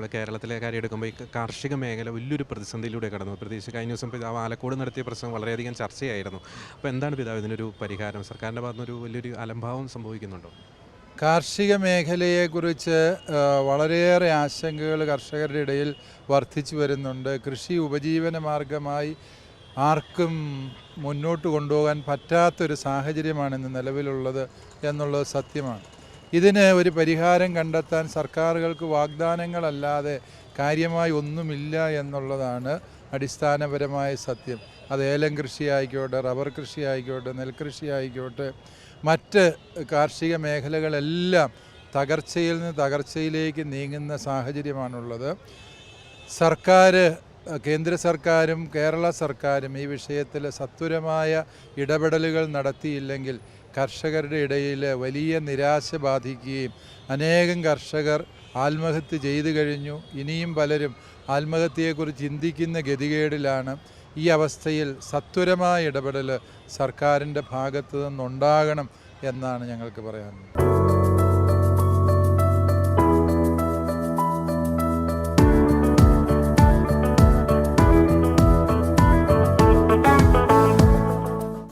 നമ്മൾ കേരളത്തിലെ കാര്യം എടുക്കുമ്പോൾ ഈ കാർഷിക മേഖല വലിയൊരു പ്രതിസന്ധിയിലൂടെ കടന്നു. പ്രത്യേകിച്ച് കഴിഞ്ഞ ദിവസം പിതാവ് ആലക്കോട് നടത്തിയ പ്രശ്നം വളരെയധികം ചർച്ചയായിരുന്നു. അപ്പോൾ എന്താണ് പിതാവ് ഇതിനൊരു പരിഹാരം? സർക്കാരിൻ്റെ ഭാഗത്തുനിന്നൊരു വലിയൊരു അലംഭാവം സംഭവിക്കുന്നുണ്ടോ? കാർഷിക മേഖലയെക്കുറിച്ച് വളരെയേറെ ആശങ്കകൾ കർഷകരുടെ ഇടയിൽ വർദ്ധിച്ചു വരുന്നുണ്ട്. കൃഷി ഉപജീവന മാർഗമായി ആർക്കും മുന്നോട്ട് കൊണ്ടുപോകാൻ പറ്റാത്തൊരു സാഹചര്യമാണ് ഇന്ന് നിലവിലുള്ളത് എന്നുള്ളത് സത്യമാണ്. ഇതിന് ഒരു പരിഹാരം കണ്ടെത്താൻ സർക്കാരുകൾക്ക് വാഗ്ദാനങ്ങളല്ലാതെ കാര്യമായി ഒന്നുമില്ല എന്നുള്ളതാണ് അടിസ്ഥാനപരമായ സത്യം. അത് ഏലം കൃഷി ആയിക്കോട്ടെ, റബ്ബർ കൃഷി ആയിക്കോട്ടെ, നെൽകൃഷി ആയിക്കോട്ടെ, മറ്റ് കാർഷിക മേഖലകളെല്ലാം തകർച്ചയിൽ നിന്ന് തകർച്ചയിലേക്ക് നീങ്ങുന്ന സാഹചര്യമാണുള്ളത്. കേന്ദ്ര സർക്കാരും കേരള സർക്കാരും ഈ വിഷയത്തിൽ സത്വരമായ ഇടപെടലുകൾ നടത്തിയില്ലെങ്കിൽ കർഷകരുടെ ഇടയിൽ വലിയ നിരാശ ബാധിക്കുകയും അനേകം കർഷകർ ആത്മഹത്യ ചെയ്തു കഴിഞ്ഞു. ഇനിയും പലരും ആത്മഹത്യയെക്കുറിച്ച് ചിന്തിക്കുന്ന ഗതികേടിലാണ്. ഈ അവസ്ഥയിൽ സത്വരമായ ഇടപെടൽ സർക്കാരിൻ്റെ ഭാഗത്തു നിന്നുണ്ടാകണം എന്നാണ് ഞങ്ങൾക്ക് പറയാനുള്ളത്.